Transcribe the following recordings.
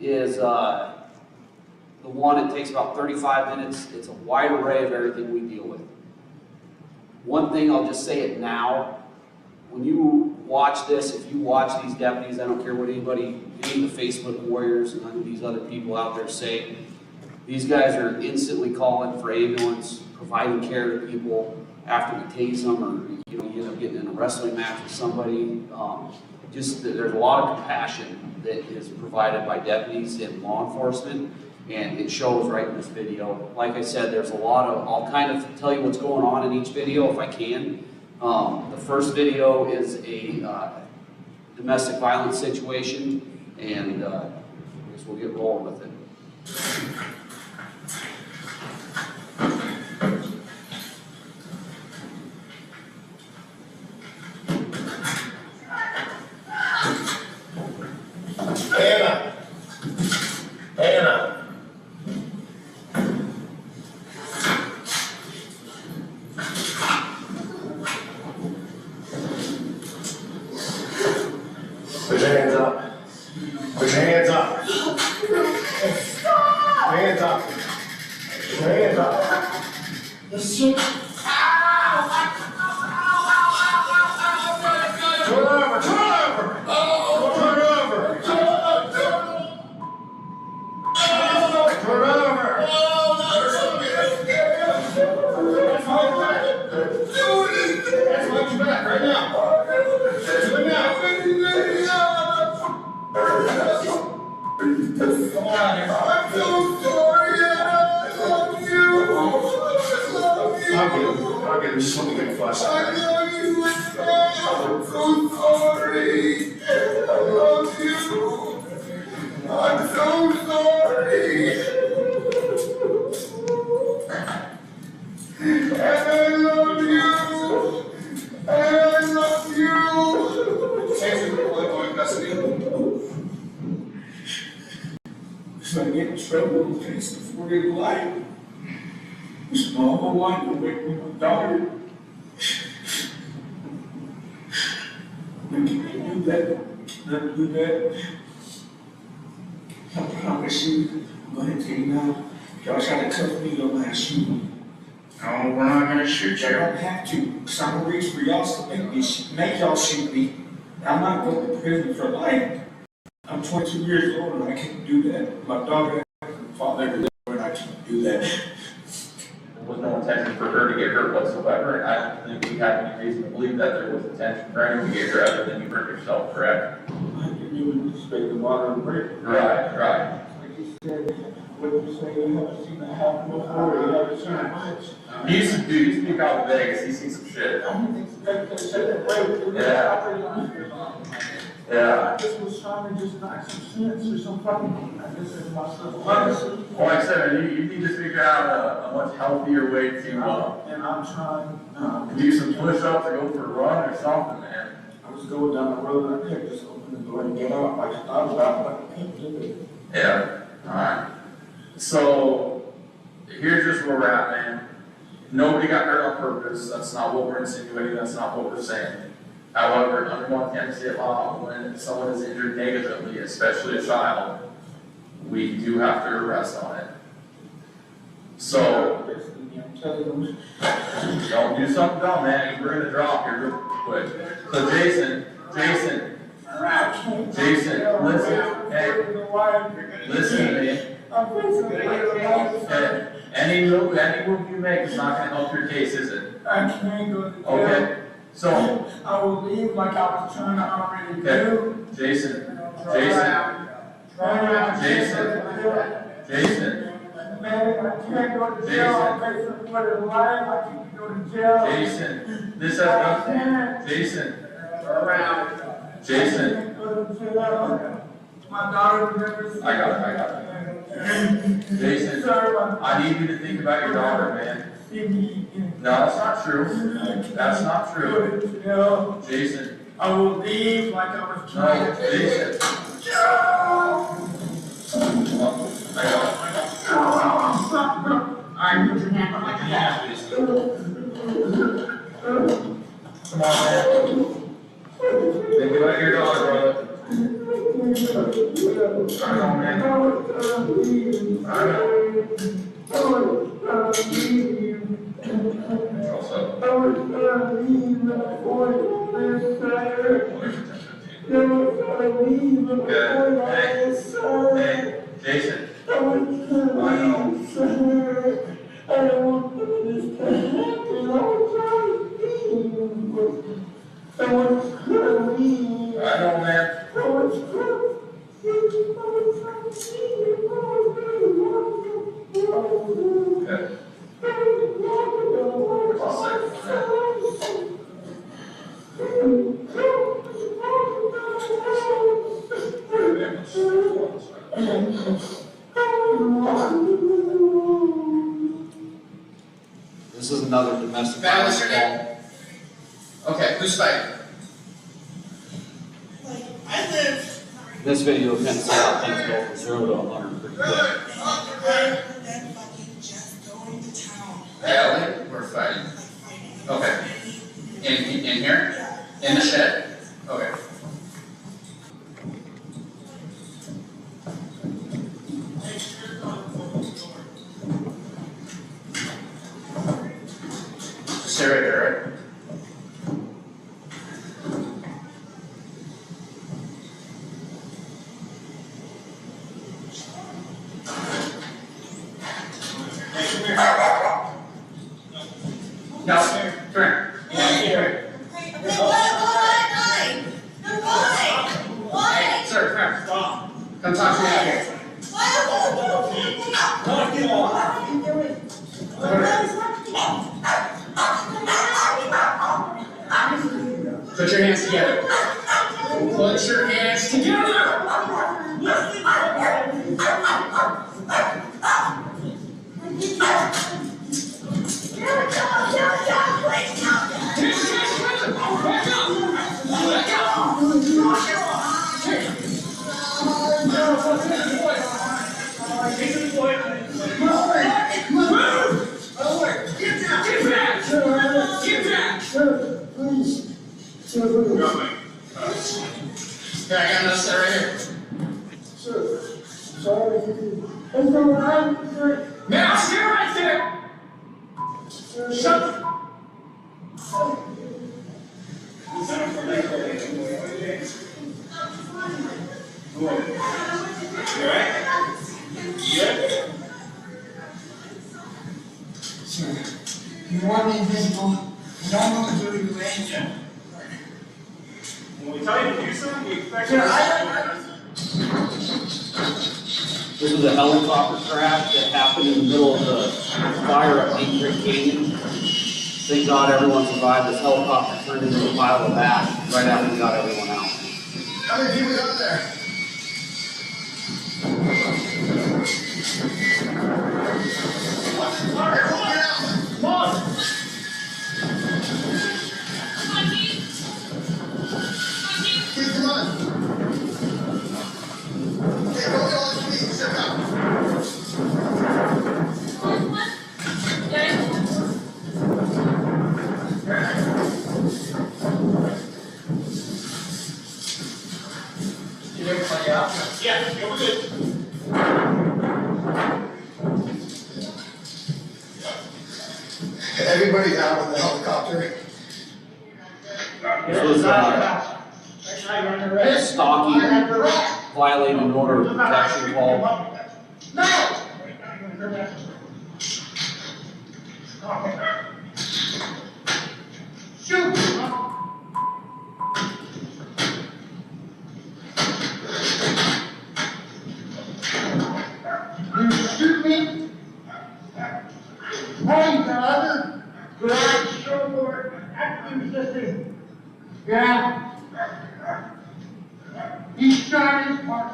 is the one that takes about 35 minutes. It's a wide array of everything we deal with. One thing, I'll just say it now, when you watch this, if you watch these deputies, I don't care what any of the Facebook warriors and any of these other people out there say, these guys are instantly calling for ambulance, providing care to people after we tase them, or you end up getting in a wrestling match with somebody. Just there's a lot of compassion that is provided by deputies and law enforcement, and it shows right in this video. Like I said, there's a lot of, I'll kind of tell you what's going on in each video if I can. The first video is a domestic violence situation, and I guess we'll get rolling with it. Hannah. Put your hands up. Put your hands up. Hands up. Put your hands up. This shit. Turn over. Turn over. Turn over. Turn over. That's why you're back right now. Right now. Come on, I'm so sorry, Anna. I love you. I'll get him. Just let me get a flashlight. I love you. I'm so sorry. I love you. I'm so sorry. And I love you. And I love you. Change the political in custody. If I get in trouble in case of 40 life, it's all my wife will wake me my daughter. We can't do that. Not do that. I promise you, I'm going to tell you now, y'all try to cuff me, y'all gonna shoot me. No, we're not gonna shoot you. I don't have to, because I'm gonna reach for y'all to make y'all shoot me. I'm not going to prison for life. I'm 22 years old and I can't do that. My daughter and father live and I can't do that. There was no intention for her to get hurt whatsoever, and I don't think we have any reason to believe that there was intention for anyone to get hurt other than you hurt yourself, correct? I didn't even respect the water and break. Right, right. Like you said, what you say, you haven't seen that happen before, you haven't seen it much. He used to speak out in Vegas, he's seen some shit. I didn't expect that shit that way. Yeah. I just was trying to just knock some sense or some fucking, I guess it's myself. Honestly. Well, like I said, you need to figure out a much healthier way to And I'm trying, do some push-ups or go for a run or something, man. I was going down the road and I could just open the door and get out. I thought about it, but I can't do it. Yeah, alright. So, here's just where we're at, man. Nobody got hurt on purpose, that's not what we're insinuating, that's not what we're saying. However, under Montana state law, when someone is injured negligently, especially a child, we do have to arrest on it. So, don't do something dumb, man, we're gonna drop here real quick. So Jason, listen, listen to me. Okay. Any move you make is not gonna help your case, is it? I can't go to jail. Okay, so, I will leave like I was trying to already do. Jason, Man, I can't go to jail. I pay for what in life. I can't go to jail. Jason, this has nothing, Jason, I can't go to jail. My daughter would never see I got it. Jason, I need you to think about your daughter, man. No, that's not true. That's not true. Jason. I will leave like I was trying No, to. Jason. I got it. Alright, put your hand on my ass. Come on, man. Think about your daughter, brother. know, man. I know. Also, good. Hey, Jason. I know. I know, man. Good. All set. This is another domestic Val, violence what's your name? call. Okay, who's fighting? I live. This video kind of says how things go from 0 to 100 pretty quick. Rather than fucking just going to town. Ellie, we're fighting. Like fighting. Okay. In here? In the shed? Okay. Stay right there, right? No, come here. Hey, sir, come here. Stop. Come talk to me out here. Put your hands together. Put your hands together. Here, I got another set right here. Now, stay right there. Shut. You want me invisible? You don't know what to do, eh? When we tell you to do something, we expect you Sure, to. This was a helicopter crash that happened in the middle of the fire at Deep Creek Canyon. Thank God everyone survived. This helicopter turned into a pile of ash right after we got everyone out. How many people got there? Yeah, we're good. Everybody out in the helicopter. This was stalking, violating an order of protection call. Shoot me. Hey, the other garage door actively resisting. Yeah. He's trying his part.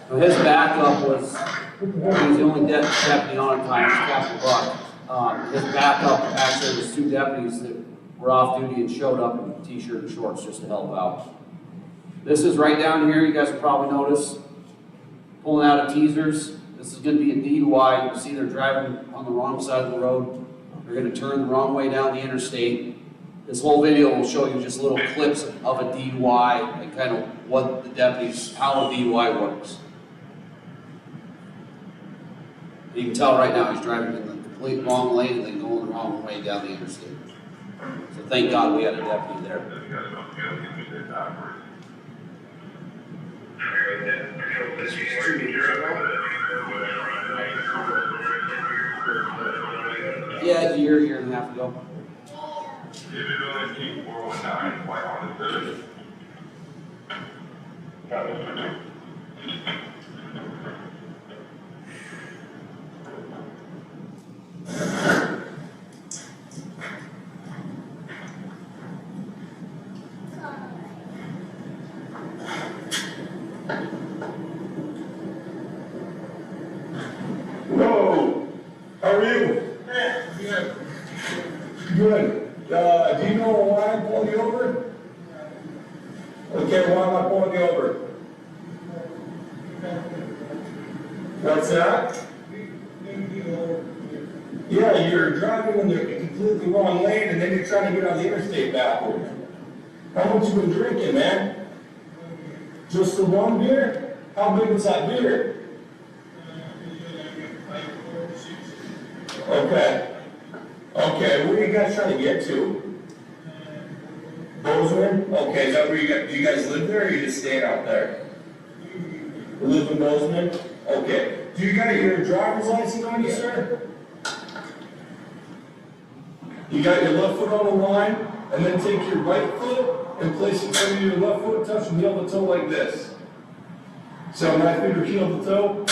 So his backup was, he was the only deputy on at the time, it was Captain Buck. His backup actually was 2 deputies that were off duty and showed up in t-shirt and shorts just to help out. This is right down here, you guys will probably notice, pulling out of teasers. This is gonna be a DUI. You can see they're driving on the wrong side of the road. They're gonna turn the wrong way down the interstate. This whole video will show you just little clips of a DUI and kind of what the deputies, how a DUI works. You can tell right now he's driving in the complete wrong lane and then going the wrong way down the interstate. So thank God we had a deputy there. Yeah, a year and a half ago. Whoa, how are you? Good. Do you know why I'm pulling you over? Okay, why am I pulling you over? What's that? Yeah, you're driving in the completely wrong lane and then you're trying to get on the interstate backwards. How much you been drinking, man? Just the one beer? How big is that beer? Okay. Okay, where are you guys trying to get to? Bozeman? Okay, is that where do you guys live there or you just staying out there? You live in Bozeman? Okay. Do you got your driver's license on you, sir? You got your left foot on the line, and then take your right foot and place it under your left foot, touch and heel the toe like this. So my finger heel the toe?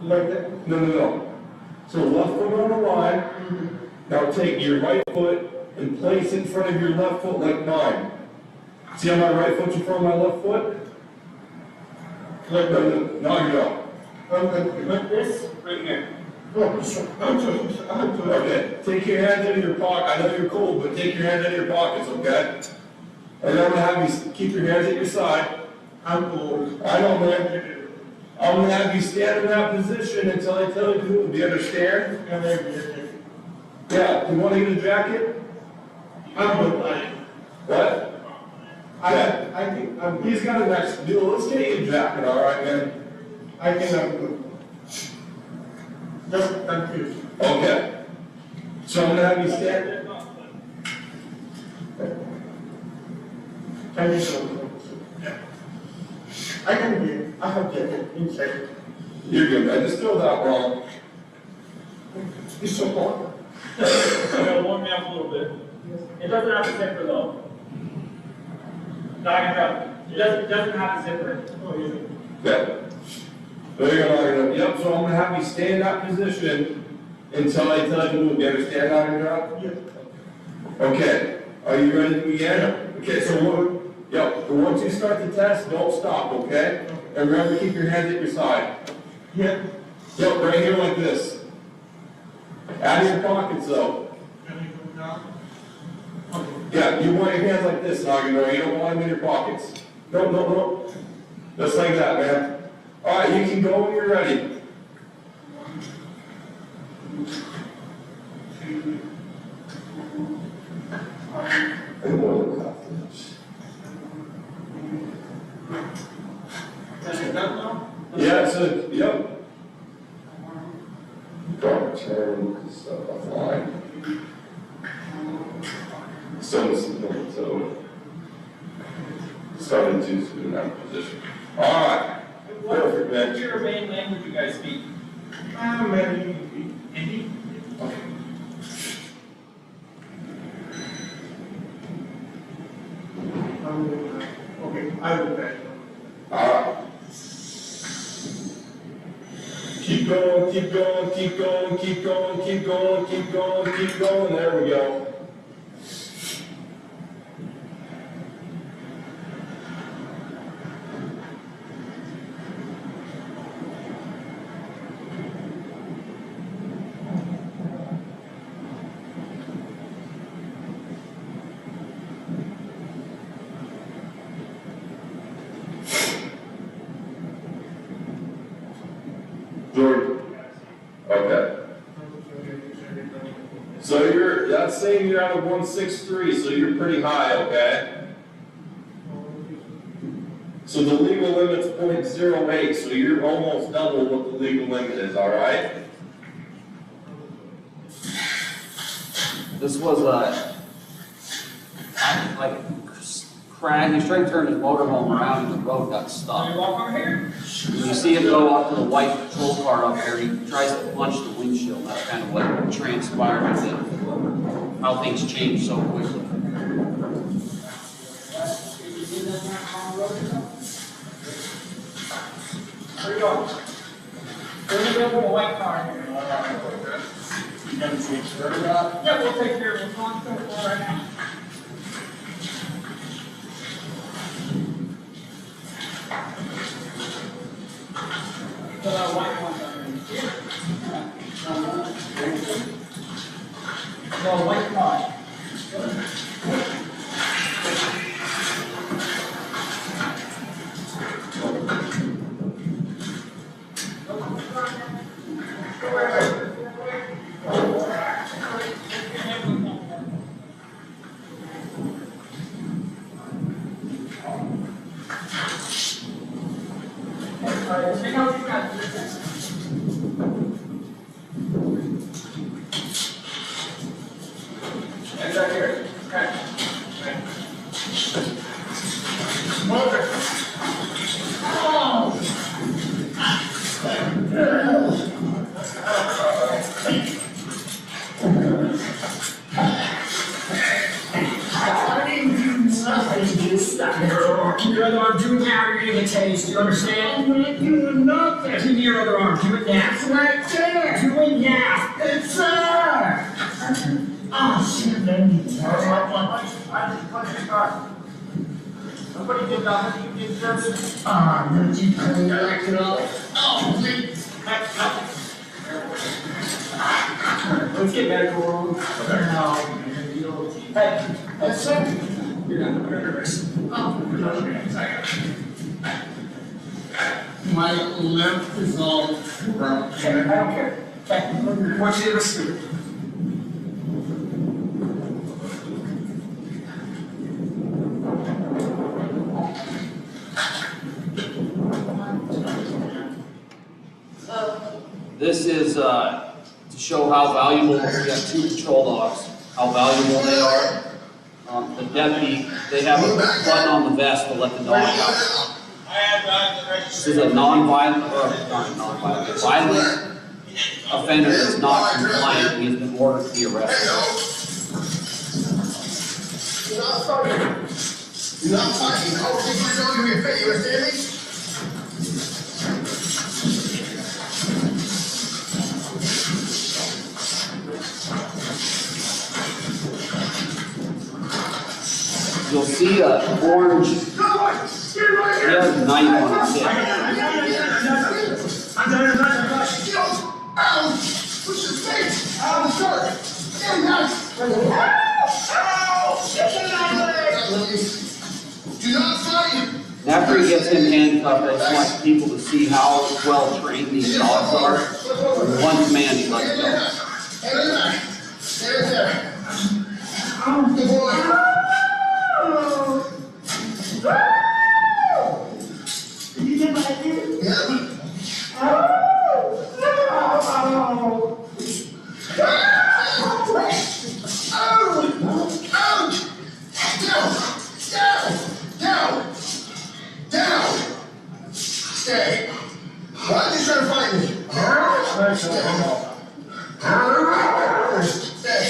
Like that? No. So left foot on the line, now take your right foot and place it in front of your left foot like mine. See how my right foot's in front of my left foot? Like that? No, you don't. Like this? Right here. Okay, take your hands out of your pocket. I know you're cold, but take your hands out of your pockets, okay? And I'm gonna have you keep your hands at your side. I'm cold. I know, man. I'm gonna have you stand in that position until I tell you to do it. Do you understand? Yeah, do you wanna get a jacket? I'm good. What? I think he's got an extra deal. Let's get you a jacket, alright, man? I think I'm good. Just confused. Okay. So I'm gonna have you stand. Can you show me? I can be. I have jacket inside. You're good, man. Just throw that wrong. It's so hot. You gotta warm me up a little bit. It doesn't have a zipper though. No, I can tell. It doesn't have a zipper. Oh, yeah. Yeah. There you go. Yep, so I'm gonna have you stay in that position until I tell you to move. You understand how to drop? Yeah. Okay. Are you ready to begin? Okay, so once you start the test, don't stop, okay? And remember, keep your hands at your side. Yeah. Yep, right here like this. Out of your pockets though. Can you go down? Okay. Yeah, you want your hands like this, Nagano. You don't want them in your pockets. No. Just like that, man. All right, you can go when you're ready. Is it done now? Yeah, so, yep. Don't turn stuff offline. So, starting to in that position. All right. Perfect, man. What's your main language you guys speak? Maybe Hindi? okay, I will try. All right. Keep going, keep going, keep going, keep going, keep going, keep going, keep going. There we go. Jordan. Okay. So that's saying you're out of 163, so you're pretty high, okay? So the legal limit's 0.08, so you're almost double what the legal limit is, all right? This was like crash, he was trying to turn his motorhome around and the road got Let me stuck. walk over here. When you see him go up to the white patrol car up there, he tries to punch the windshield, that's kind of what transpired with it. How things change so quickly. Where you going? We're gonna go for a white car here. Yeah, we'll take care of it. We're on the floor right now. The white one's under. No, white car. Keep your other arm, do it now, you're gonna get tased, do you understand? I'm not doing nothing. Give me your other arm, do it now. It's right there. Do it now. It's there. Oh, shit, baby. Nobody did nothing, you did this. Ah, no, you couldn't like it all. Oh, please. Let's get medical room. Hey, that's it. You're not nervous. Oh, my lip is all broken. Okay, I don't care. Okay, what's the other suit? This is to show how valuable, we got 2 patrol dogs, how valuable they are. The deputy, they have a button on the vest to let the dog out. This is a non-violent, or not non-violent, a violent offender that's not compliant, he has been ordered to be arrested. You're not fighting. You're not fighting. I don't think you're going to be fit. You understand me? You'll see a orange, he has a knife on his hip. Ow! Push your face! Ow, sorry! Damn, nice! Do not fight! And after he gets him handcuffed, I just want people to see how well trained these dogs are. With one command, he lets go. Hey, look at that! Stand there! Good boy! Stay. Why are you trying to fight me? Stay.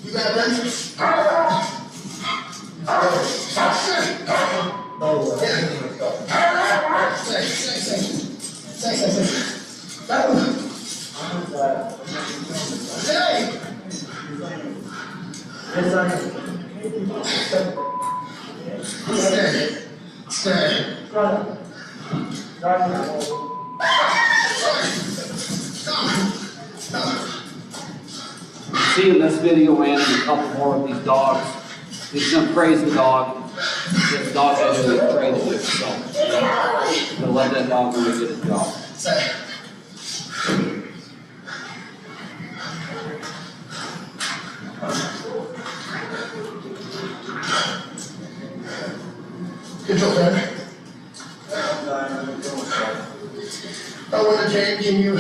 You got that? Stay. See in this video and a couple more of these dogs, he's gonna praise the dog. This dog has to be trained with, so gonna let that dog really get his job. Stay. Good job, man. I wonder, Jane, can you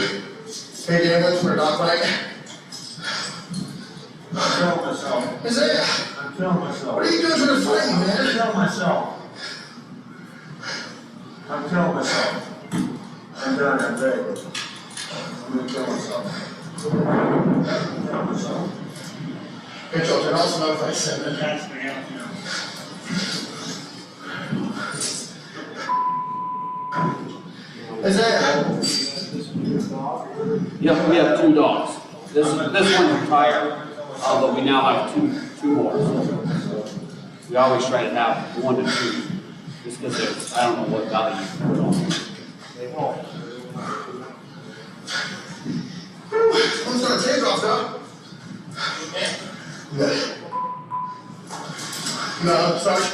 pay the ambulance for a dog bite? I'm killing myself. Isaiah, I'm killing myself. what are you doing to the fighting, I'm man? killing myself. I'm killing myself. I'm done, I'm dead. I'm gonna kill myself. I'm gonna kill myself. Hey, children, also know if I said that. That's me out now. Isaiah, Yep, we have 2 dogs. This one's retired, but we now have two more. We always try to have 1 to 2, just because I don't know what value you put on them. They help. I'm starting to take off, though. Yeah. No, sorry.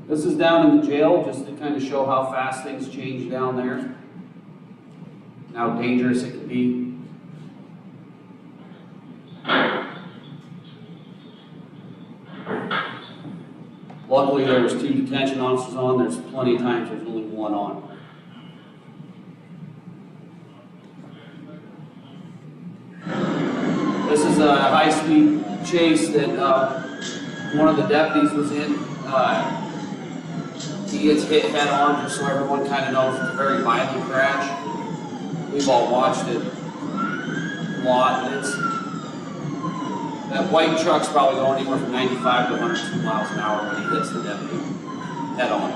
This is down in the jail, just to kind of show how fast things change down there, and how dangerous it can be. Luckily, there was 2 detention officers on. There's plenty of times there's only 1 on. This is a high-speed chase that one of the deputies was in. He gets hit head-on, just so everyone kind of knows it's a very violent crash. We've all watched it a lot. That white truck's probably going anywhere from 95 to 102 miles an hour when he hits the deputy head-on.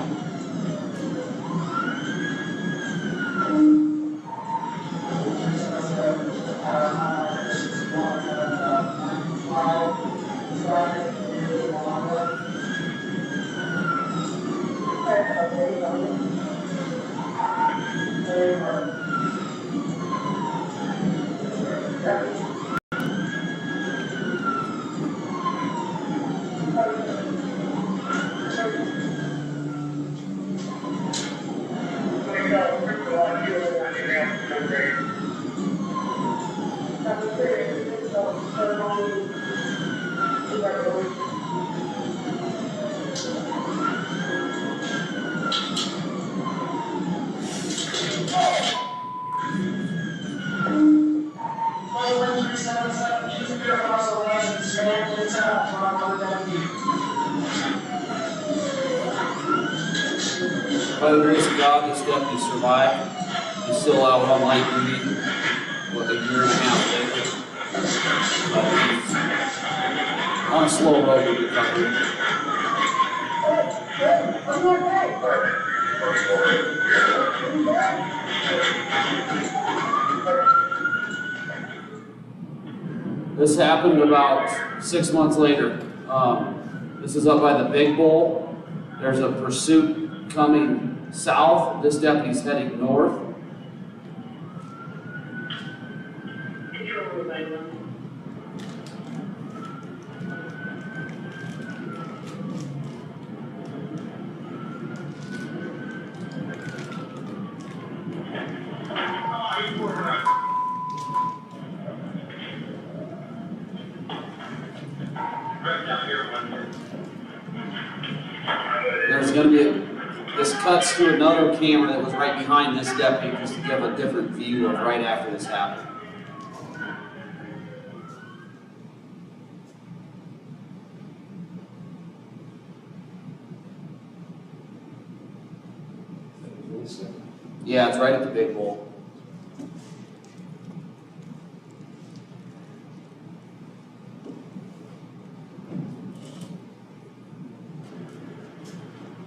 By the grace of God, this deputy survived. He's still out on light duty, what, a year and a half later. But he's on a slow road to recovery. This happened about 6 months later. This is up by the Big Bull. There's a pursuit coming south. This deputy's heading north. There's going to be this cuts to another camera that was right behind this deputy just to give a different view of right after this happened. Yeah, it's right at the Big Bull.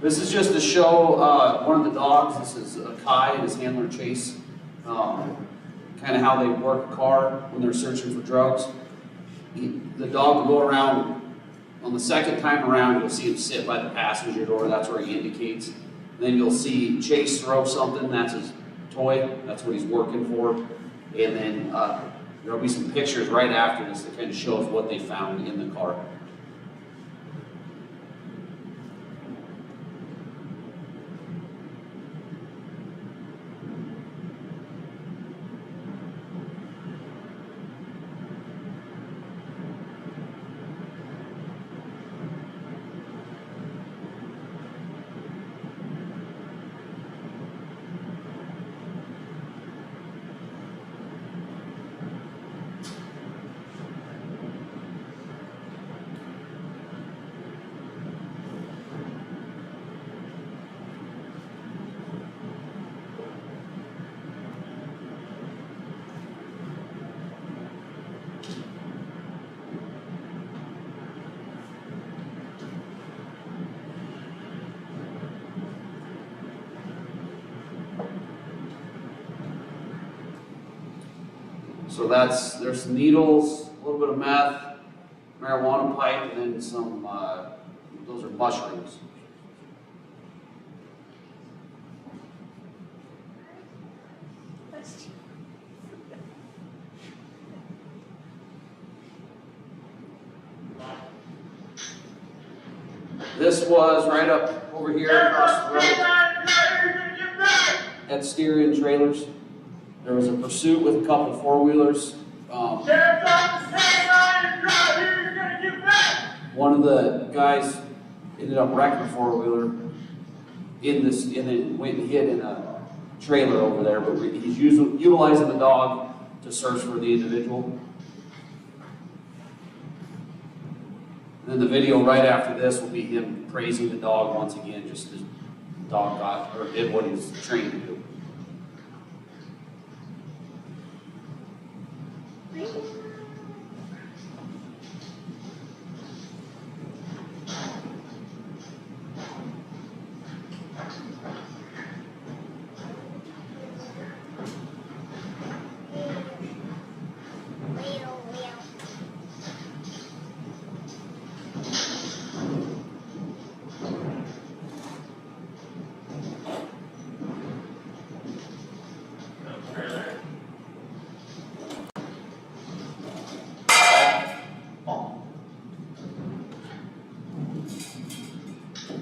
This is just to show one of the dogs. This is Kai and his handler Chase. Kind of how they work a car when they're searching for drugs. The dog will go around. On the second time around, you'll see him sit by the passenger door. That's where he indicates. Then you'll see Chase throw something. That's his toy. That's what he's working for. And then there'll be some pictures right after this that kind of shows what they found in the car. So there's some needles, a little bit of meth, marijuana pipe, and then some, those are mushrooms. This was right up over here across the road at Styrian Trailers. There was a pursuit with a couple four-wheelers. One of the guys ended up wrecking a four-wheeler and then went and hid in a trailer over there, but he's utilizing the dog to search for the individual. And then the video right after this will be him praising the dog once again, just as the dog did what he was trained to do.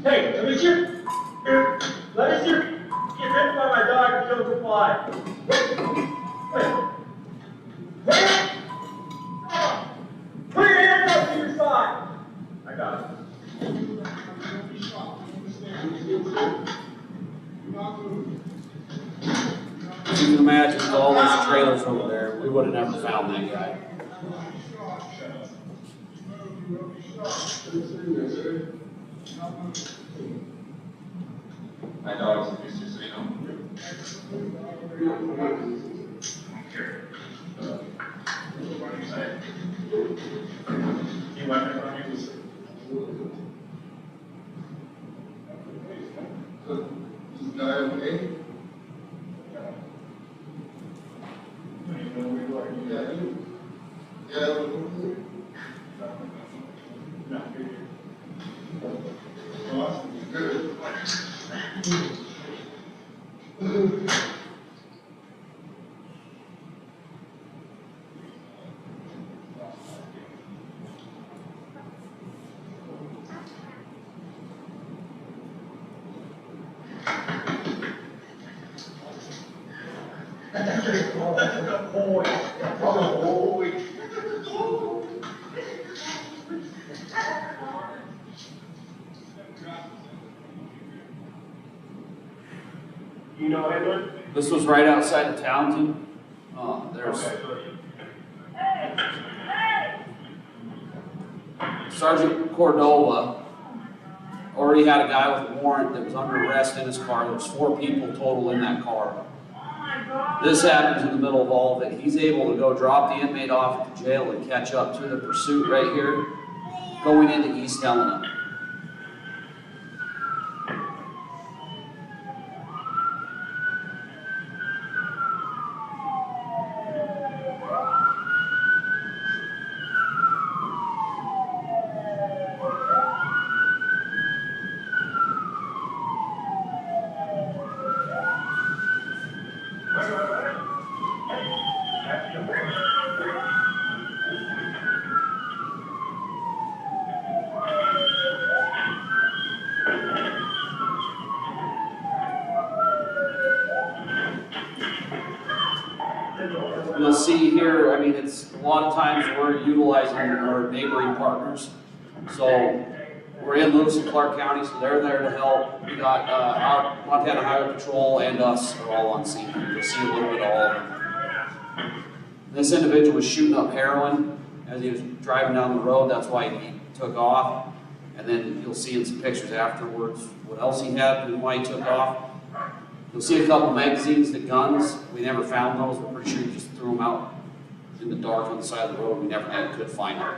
Hey, let me get bitten by my dog and killed the fly. Wait. Put your hands up to your side. I got it. As you can imagine, with all those trailers over there, we would have never found that guy. My dog's a beast, so you know. Here. He went in front of me. This guy okay? Yeah, you. Yeah, good. You know Edward? This was right outside of Taunton. There's Sergeant Cordova already had a guy with a warrant that was under arrest in his car. There was 4 people total in that car. This happens in the middle of all of it. He's able to go drop the inmate off at the jail and catch up to the pursuit right here, going into East Helena. You'll see here, I mean, it's a lot of times we're utilizing our neighboring partners. So we're in Lewis and Clark County, so they're there to help. We got our Montana Highway Patrol and us are all on scene. You'll see a little bit of all of them. This individual was shooting up heroin as he was driving down the road. That's why he took off. And then you'll see in some pictures afterwards what else he had and why he took off. You'll see a couple magazines, the guns. We never found those. We're pretty sure he just threw them out in the dark on the side of the road. We never could find them.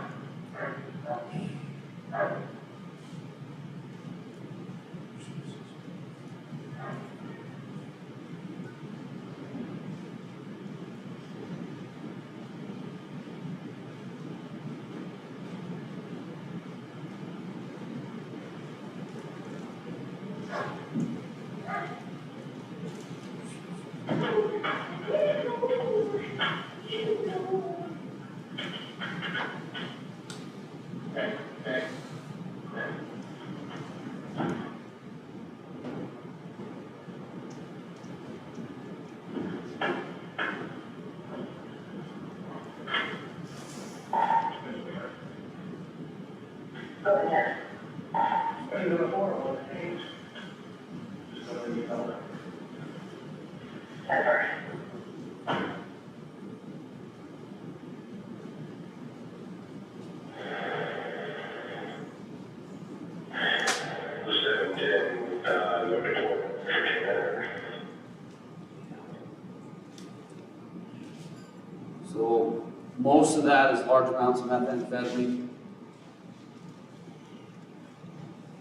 So most of that is large amounts of methamphetamine.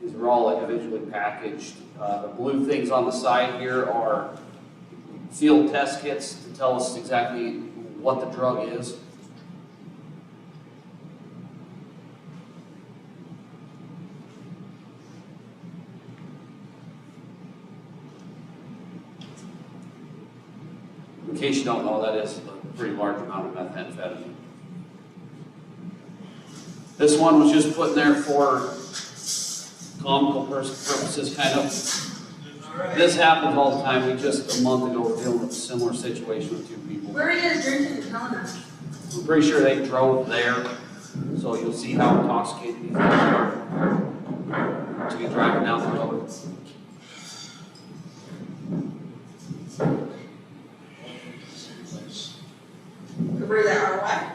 These are all individually packaged. The blue things on the side here are field test kits to tell us exactly what the drug is. In case you don't know, that is a pretty large amount of methamphetamine. This one was just put in there for comical purposes, kind of. This happens all the time. We just a month ago were dealing with a similar situation with two people. Where are you guys drinking and telling us? I'm pretty sure they drove there, so you'll see how intoxicated these guys are to be driving down the road. Where they are, what?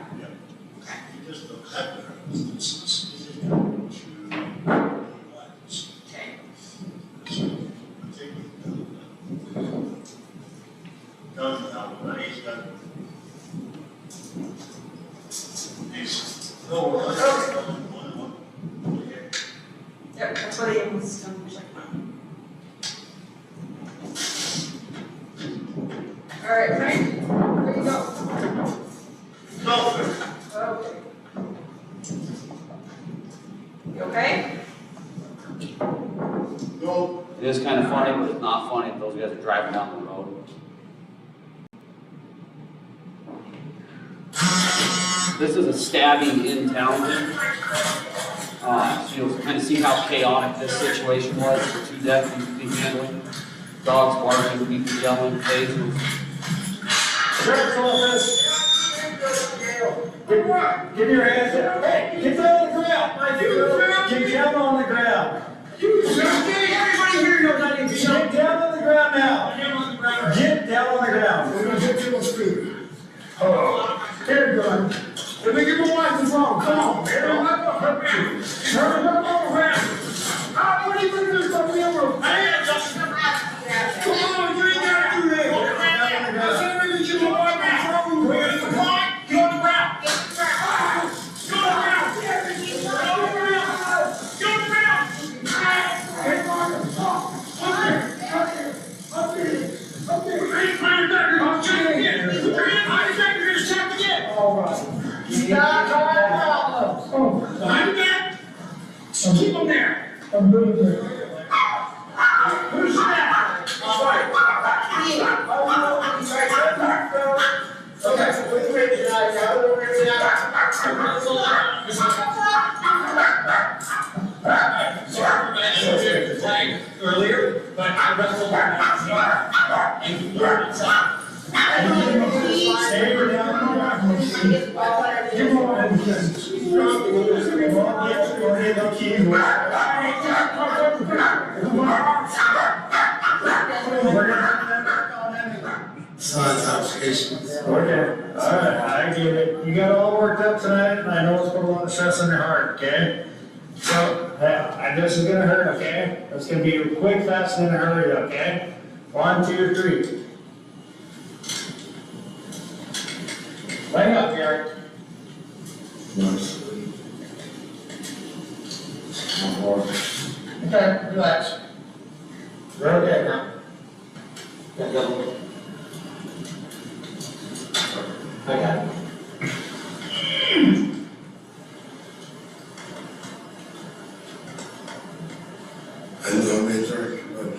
Okay. Yep, that's what he was telling me. All right, Frank, where you go? Okay. You okay? It is kind of funny, but it's not funny if those guys are driving down the road. This is a stabbing in town. So you'll kind of see how chaotic this situation was for two deputies to be handling. Dogs barking, people yelling, tasers. Sheriff's office. Get your hands up. Hey, get down on the ground. Get down on the ground. Everybody here knows I need to get down on the ground now. Get down on the ground. We're gonna get you on speed. Oh, they're good. Let me get my wife is wrong. Come on, man. I'm not gonna hurt you. Turn it up on the ground. What are you gonna do? Stop me over. Come on, you ain't gotta do that. Get on the ground. Get my wife is wrong. Come on, get on the ground. Get on the ground. Get on the ground. Keep them there. I'm doing it. Who's that? Okay, wait, earlier, but I wrestled stay her down. Give her one. Okay, alright, I get it. You got all worked up tonight, and I know it's put a lot of stress on your heart, okay? So, yeah, this is gonna hurt, okay? It's gonna be quick, fast, and in a hurry, okay? 1, 2, 3. Line up, Gary. Okay, relax. You're okay now. I got it. I know they drink, but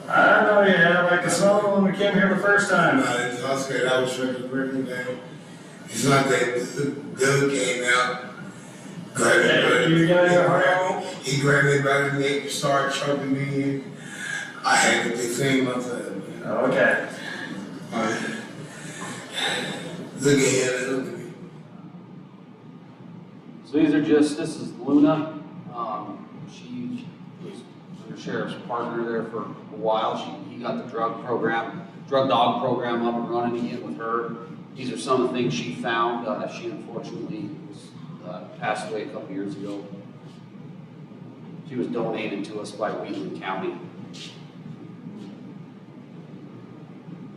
I don't know yet, I can smell it when we came here the first time. I was scared. I was drinking every day. It's not that the dude came out, grabbed me by You got your heart out? he grabbed me by the neck and started choking me in. I had to defend myself. Okay. Look at him, look at me. So So these are just, this is Luna. She was under sheriff's partner there for a while. He got the drug dog program up and running again with her. These are some of the things she found. She unfortunately passed away a couple years ago. She was donated to us by Wheatland County.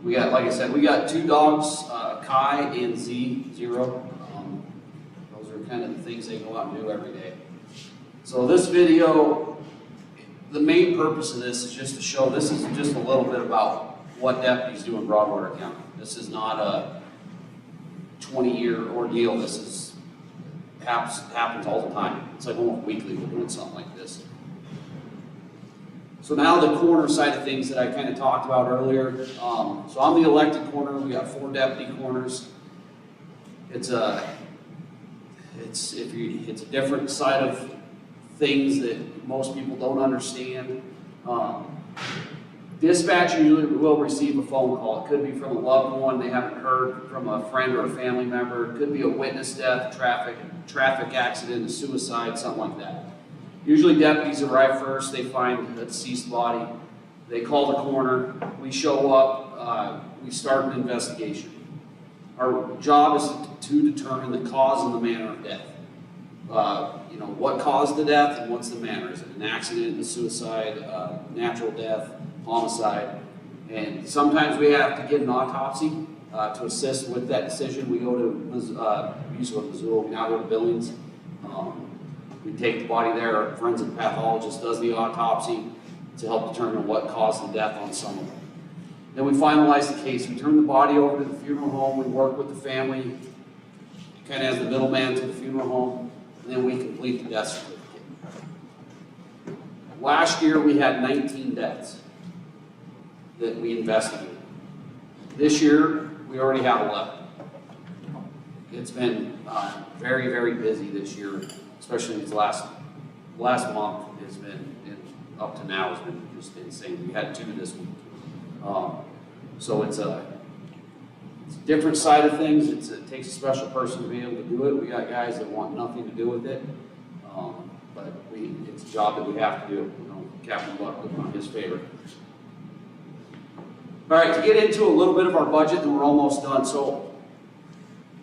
We got, like I said, we got 2 dogs, Kai and Zero. Those are kind of the things they go out and do every day. So this video, the main purpose of this is just to show, this is just a little bit about what deputies do in Broadwater County. This is not a 20-year ordeal. This is happens all the time. It's like almost weekly we're doing something like this. So now the coroner side of things that I kind of talked about earlier. So I'm the elected coroner. We got 4 deputy coroners. It's a different side of things that most people don't understand. Dispatcher usually will receive a phone call. It could be from a loved one they haven't heard from a friend or a family member. It could be a witness death, traffic accident, a suicide, something like that. Usually deputies arrive first. They find a deceased body. They call the coroner. We show up. We start an investigation. Our job is to determine the cause and the manner of death. What caused the death and what's the manner? Is it an accident, a suicide, natural death, homicide? And sometimes we have to get an autopsy to assist with that decision. We go to Missoula, we now go to Billings. We take the body there. Our forensic pathologist does the autopsy to help determine what caused the death on some of them. Then we finalize the case. We turn the body over to the funeral home. We work with the family, kind of as the middleman to the funeral home, and then we complete the death certificate. Last year we had 19 deaths that we investigated. This year we already have 11. It's been very, very busy this year, especially this last month has been, up to now has been just insane. We had 2 this week. So it's a different side of things. It takes a special person to be able to do it. We got guys that want nothing to do with it. But it's a job that we have to do. Captain Buck was on his favor. All right, to get into a little bit of our budget, and we're almost done. So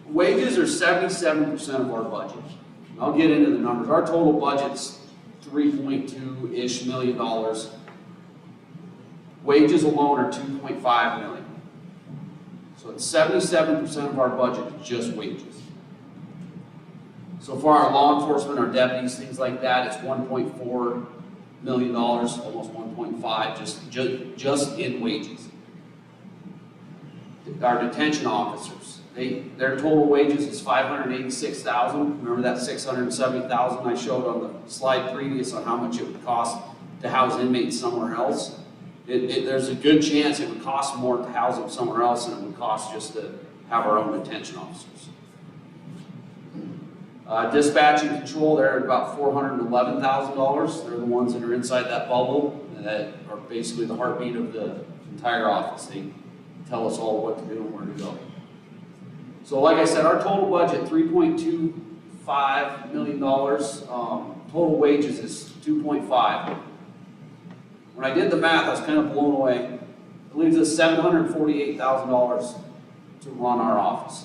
wages are 77% of our budget. And I'll get into the numbers. Our total budget's $3.2-ish million. Wages alone are $2.5 million. So it's 77% of our budget is just wages. So for our law enforcement, our deputies, things like that, it's $1.4 million, almost 1.5, just in wages. Our detention officers, their total wages is $586,000. Remember that $670,000 I showed on the slide previous on how much it would cost to house inmates somewhere else? There's a good chance it would cost more to house them somewhere else than it would cost just to have our own detention officers. Dispatch and control, they're at about $411,000. They're the ones that are inside that bubble that are basically the heartbeat of the entire office. They tell us all what to do and where to go. So like I said, our total budget, $3.25 million. Total wages is $2.5. When I did the math, I was kind of blown away. It leaves us $748,000 to run our office.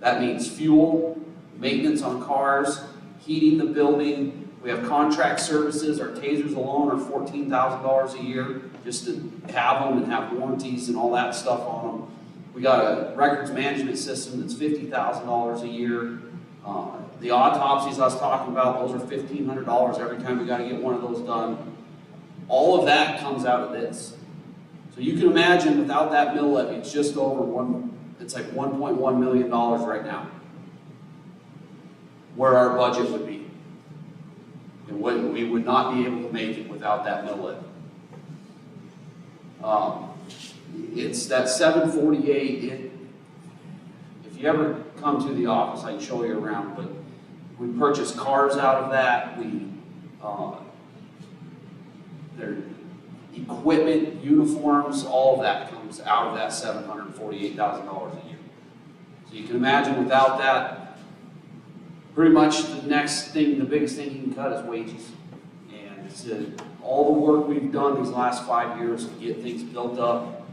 That means fuel, maintenance on cars, heating the building. We have contract services. Our tasers alone are $14,000 a year just to have them and have warranties and all that stuff on them. We got a records management system that's $50,000 a year. The autopsies I was talking about, those are $1,500 every time we got to get one of those done. All of that comes out of this. So you can imagine without that mill levy, it's just over it's like $1.1 million right now, where our budget would be. And we would not be able to make it without that mill levy. It's that 748. If you ever come to the office, I can show you around, but we purchase cars out of that. Their equipment, uniforms, all of that comes out of that $748,000 a year. So you can imagine without that, pretty much the next thing, the biggest thing you can cut is wages. And it's, all the work we've done these last 5 years to get things built up,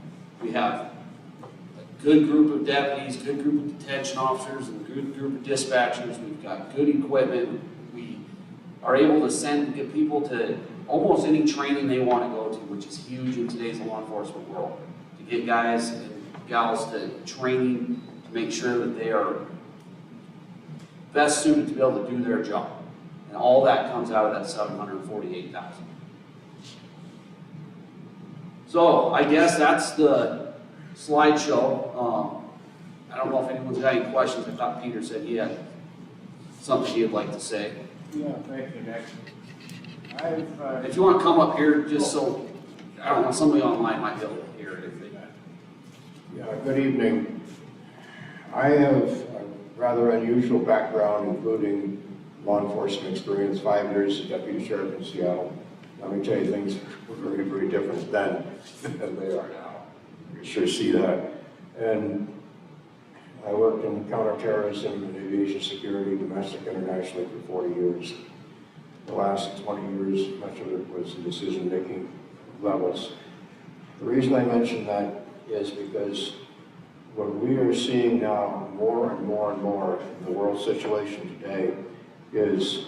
we have a good group of deputies, good group of detention officers, and a good group of dispatchers. We've got good equipment. We are able to get people to almost any training they want to go to, which is huge in today's law enforcement world. To get guys and gals to training to make sure that they are best suited to be able to do their job. And all that comes out of that $748,000. So I guess that's the slideshow. I don't know if anyone's got any questions. I thought Peter said he had something he'd like to say. Yeah, thank you, Nick. If you want to come up here, just so, I don't know, somebody online might be able to hear it if they. Yeah, good evening. I have a rather unusual background, including law enforcement experience, 5 years as deputy sheriff in Seattle. Let me tell you, things were very, very different then than they are now. You sure see that. And I worked in counterterrorism and aviation security, domestic, internationally for 40 years. The last 20 years, much of it was decision-making levels. The reason I mention that is because what we are seeing now more and more and more in the world situation today is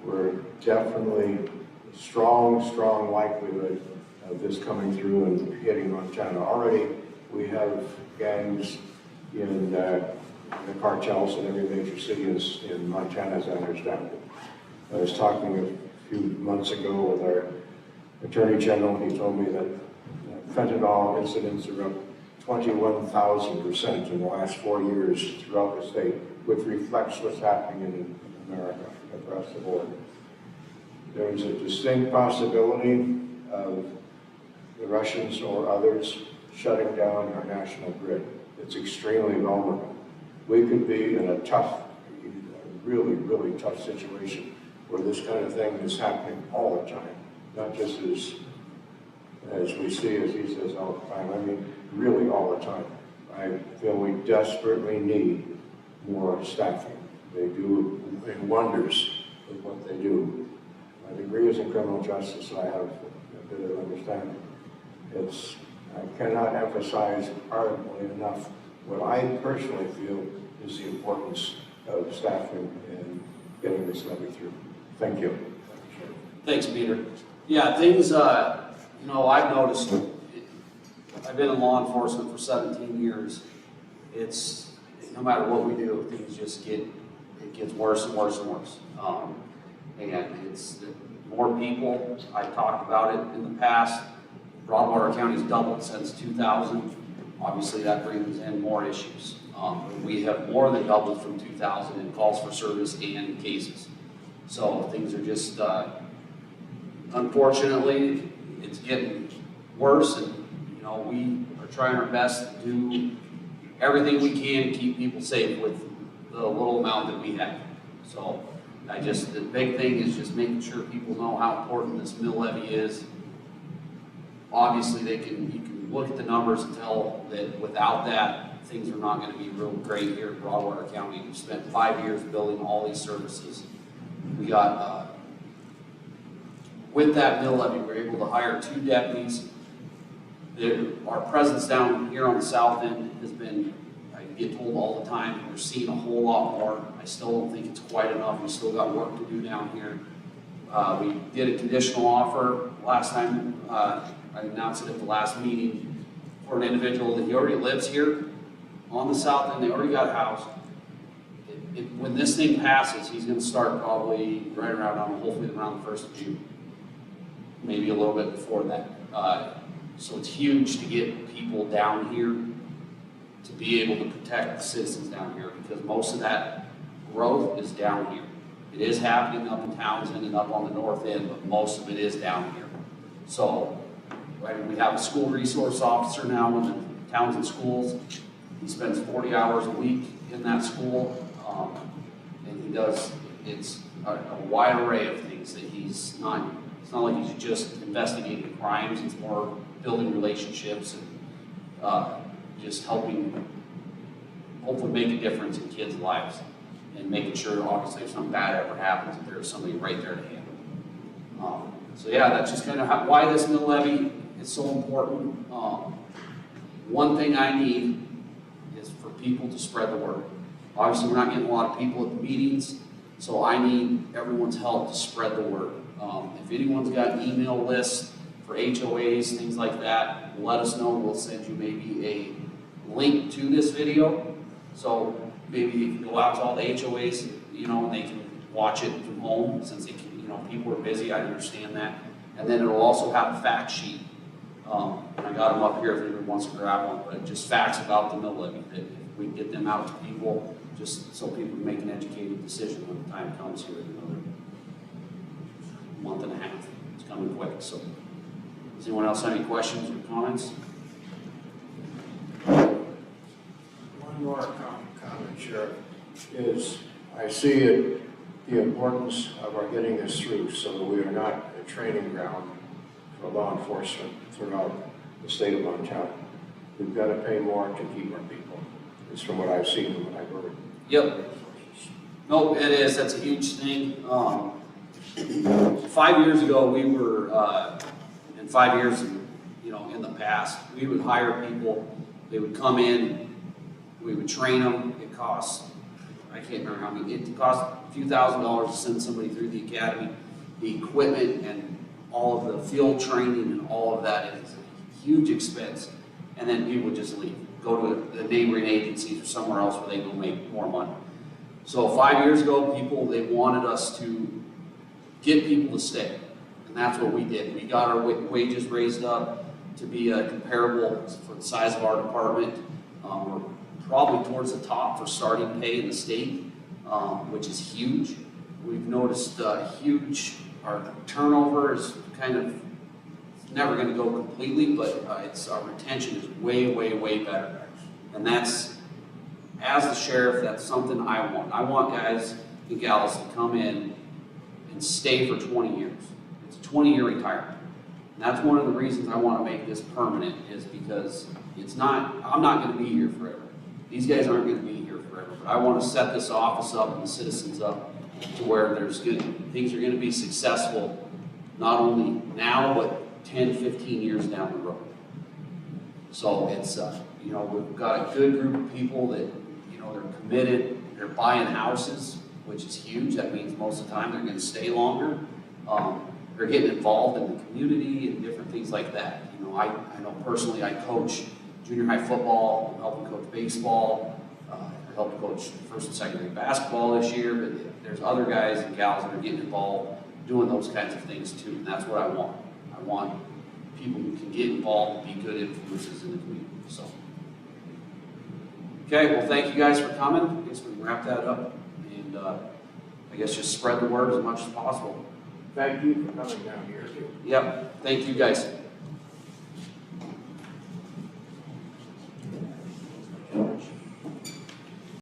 we're definitely strong likelihood of this coming through and hitting Montana. Already we have gangs in the cartels in every major city in Montana, as I understand it. I was talking a few months ago with our Attorney General. He told me that fentanyl incidents are up 21,000% in the last 4 years throughout the state, which reflects what's happening in America across the board. There is a distinct possibility of the Russians or others shutting down our national grid. It's extremely vulnerable. We could be in a tough, really, really tough situation where this kind of thing is happening all the time, not just as we see, as he says all the time. I mean, really all the time. I feel we desperately need more staffing. They do wonders with what they do. My degree is in criminal justice, so I have a bit of understanding. I cannot emphasize ardently enough what I personally feel is the importance of staffing and getting this levy through. Thank you. Thanks, Peter. Yeah, things, you know, I've noticed, I've been in law enforcement for 17 years. It's, no matter what we do, things just it gets worse and worse and worse. And it's more people. I talked about it in the past. Broadwater County's doubled since 2000. Obviously, that brings in more issues. We have more than doubled from 2000 in calls for service and cases. So things are just, unfortunately, it's getting worse, and you know, we are trying our best to do everything we can to keep people safe with the little amount that we have. So the big thing is just making sure people know how important this mill levy is. Obviously, you can look at the numbers and tell that without that, things are not going to be real great here in Broadwater County. We've spent 5 years building all these services. We got, with that mill levy, we were able to hire 2 deputies. Our presence down here on the south end has been, I get told all the time, we're seeing a whole lot more. I still don't think it's quite enough. We still got work to do down here. We did a conditional offer last time. I announced it at the last meeting for an individual that he already lives here on the south end. They already got a house. When this thing passes, he's going to start probably right around, hopefully around the 1st of June. Maybe a little bit before that. So it's huge to get people down here to be able to protect the citizens down here, because most of that growth is down here. It is happening up in Townsend and up on the north end, but most of it is down here. So we have a school resource officer now in the Townsend schools. He spends 40 hours a week in that school, and he does, it's a wide array of things that it's not like he's just investigating crimes. It's more building relationships and just helping hopefully make a difference in kids' lives. and making sure, obviously, if something bad ever happens, that there's somebody right there to handle it. So yeah, that's just kind of why this mill levy is so important. One thing I need is for people to spread the word. Obviously, we're not getting a lot of people at the meetings, so I need everyone's help to spread the word. If anyone's got an email lists for HOAs, things like that, let us know. We'll send you maybe a link to this video. So maybe you can go out to all the HOAs, you know, and they can watch it from home since they can, you know, people are busy, I understand that. And then it'll also have a fact sheet. And I got them up here if anyone wants to grab one, but just facts about the mill levy, that if we can get them out to people, just so people can make an educated decision when the time comes here in another month and a half. It's coming quick, so. Does anyone else have any questions or comments? One more comment, Sheriff, is I see it, the importance of our getting this through so that we are not a training ground for law enforcement throughout the state of Montana. We've got to pay more to keep our people. It's from what I've seen and what I've heard. Yep. No, it is. That's a huge thing. 5 years ago, we were, and 5 years, you know, in the past, we would hire people. They would come in, we would train them. It cost, I can't remember how many, it cost a few $1,000s to send somebody through the academy. The equipment and all of the field training and all of that is a huge expense. And then people just leave, go to the neighboring agencies or somewhere else where they go make more money. So 5 years ago, they wanted us to get people to stay. And that's what we did. We got our wages raised up to be comparable for the size of our department. We're probably towards the top for starting pay in the state, which is huge. We've noticed our turnover is kind of never going to go completely, but our retention is way, way, way better. And that's, as the sheriff, that's something I want. I want guys and gals to come in and stay for 20 years. It's a 20-year retirement. And that's one of the reasons I want to make this permanent, is because I'm not going to be here forever. These guys aren't going to be here forever. But I want to set this office up and the citizens up to where things are going to be successful, not only now, but 10, 15 years down the road. So it's, you know, we've got a good group of people that, you know, they're committed, they're buying houses, which is huge. That means most of the time they're going to stay longer. They're getting involved in the community and different things like that. You know, I know personally I coach junior high football, I'm helping coach baseball, I helped coach first and second grade basketball this year, but there's other guys and gals that are getting involved doing those kinds of things too, and that's what I want. I want people who can get involved and be good influences in the community, so. Okay, well, thank you guys for coming. I guess we can wrap that up, and I guess just spread the word as much as possible. Thank you for coming down here. Yep, thank you guys.